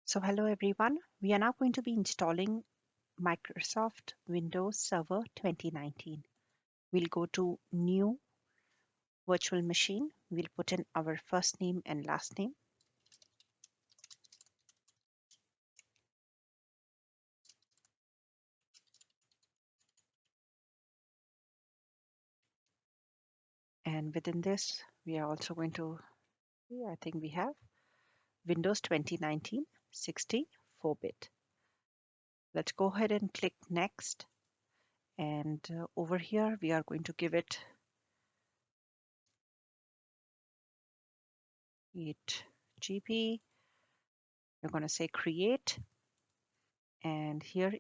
So hello everyone, we are now going to be installing Microsoft Windows Server 2019. We'll go to New Virtual Machine. We'll put in our first name and last name. And within this, we are also going to, I think we have Windows 2019 64-bit. Let's go ahead and click Next. And over here, we are going to give it 8 GB. We're going to say Create. And here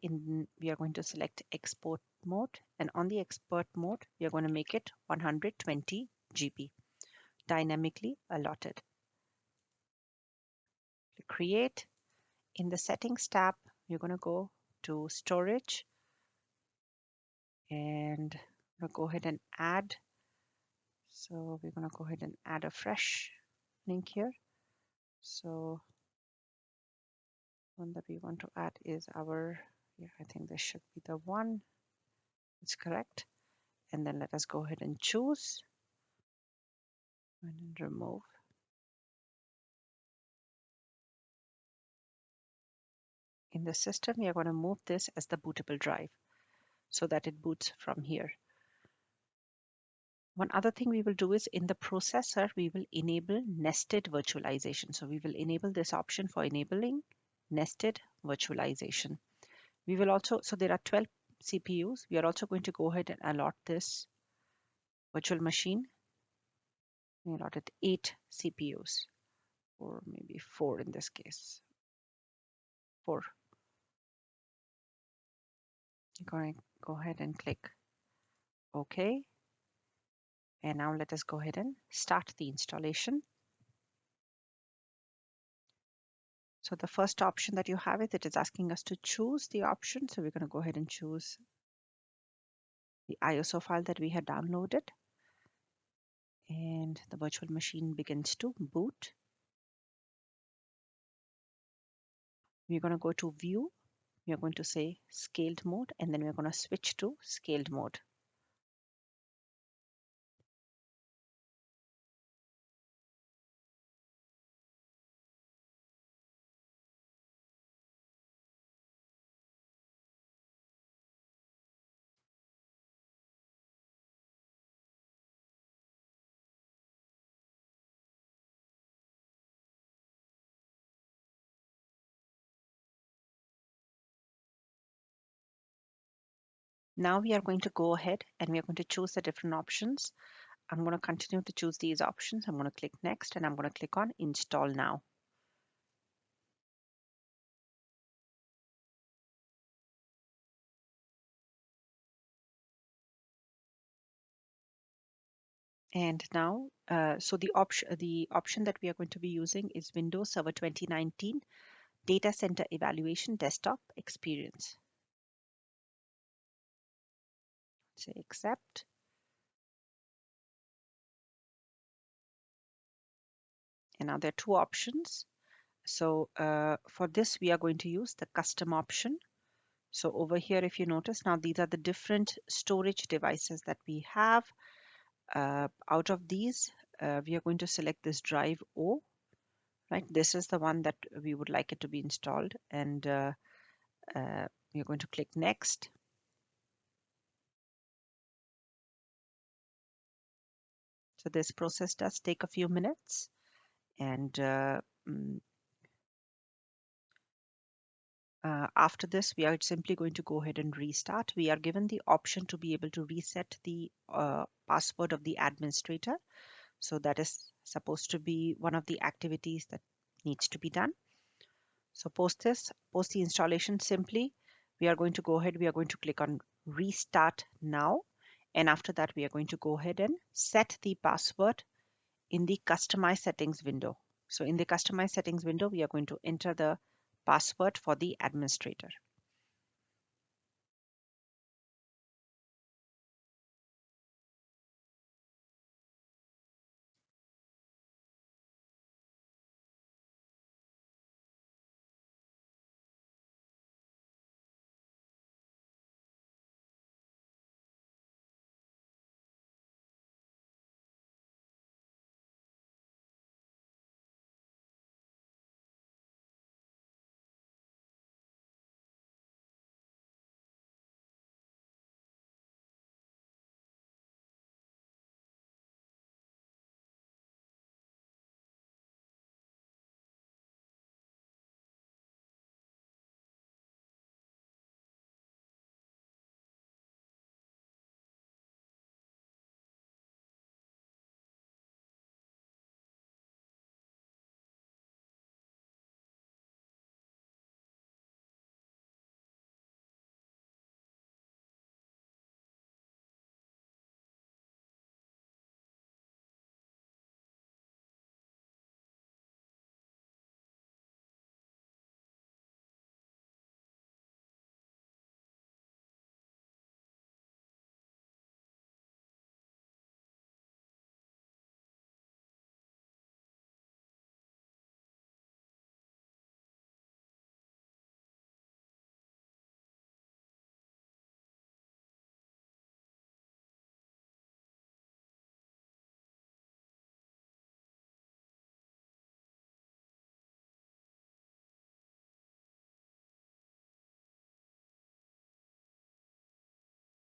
we are going to select export mode, and on the export mode we are going to make it 120 GB dynamically allotted. Create. In the settings tab you're going to go to storage, and we'll go ahead and add. So we're going to go ahead and add a fresh link here. So one that we want to add is our, I think this should be the one. It's correct. And then let us go ahead and choose and remove. In the system, we are going to move this as the bootable drive so that it boots from here. One other thing we will do is in the processor, we will enable nested virtualization. So we will enable this option for enabling nested virtualization. We will also, so there are 12 CPUs. We are also going to go ahead and allot this virtual machine. We allotted 8 CPUs, or maybe 4 in this case. 4. You're going to go ahead and click OK. And now let us go ahead and start the installation. So the first option that you have it is asking us to choose the option. So we're going to go ahead and choose the ISO file that we had downloaded. And the virtual machine begins to boot. We're going to go to View. We are going to say Scaled Mode, and then we're going to switch to Scaled Mode. Now we are going to go ahead and we are going to choose the different options. I'm going to continue to choose these options. I'm going to click Next, and I'm going to click on Install Now. And now, so the option that we are going to be using is Windows Server 2019 Datacenter Evaluation Desktop Experience. Say Accept. And now there are two options. So for this, we are going to use the custom option. So over here, if you notice, now these are the different storage devices that we have. Out of these, we are going to select this drive O. Right, this is the one that we would like it to be installed, and we are going to click Next. So this process does take a few minutes, and after this, we are simply going to go ahead and restart. We are given the option to be able to reset the password of the administrator. So that is supposed to be one of the activities that needs to be done. So post the installation, simply we are going to go ahead, we are going to click on Restart Now. And after that, we are going to go ahead and set the password in the Customize Settings window. So in the Customize Settings window, we are going to enter the password for the administrator.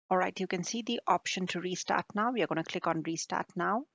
All right, you can see the option to restart now. We are going to click on Restart Now.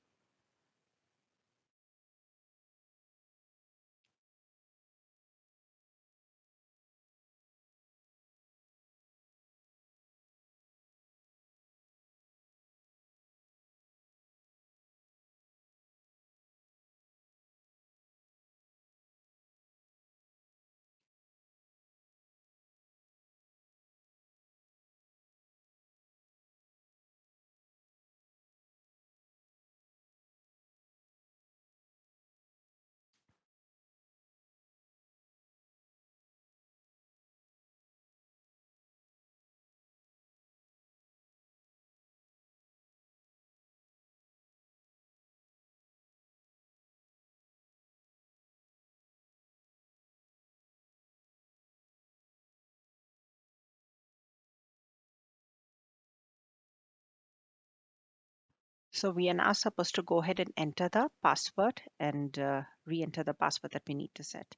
So we are now supposed to go ahead and enter the password and re-enter the password that we need to set.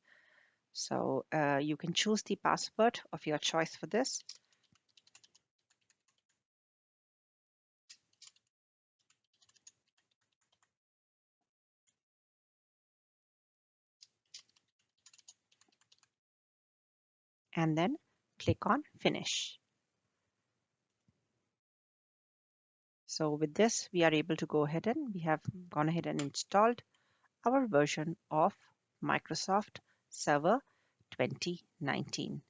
So you can choose the password of your choice for this. And then click on Finish. So with this, we are able to go ahead and we have gone ahead and installed our version of Microsoft Server 2019.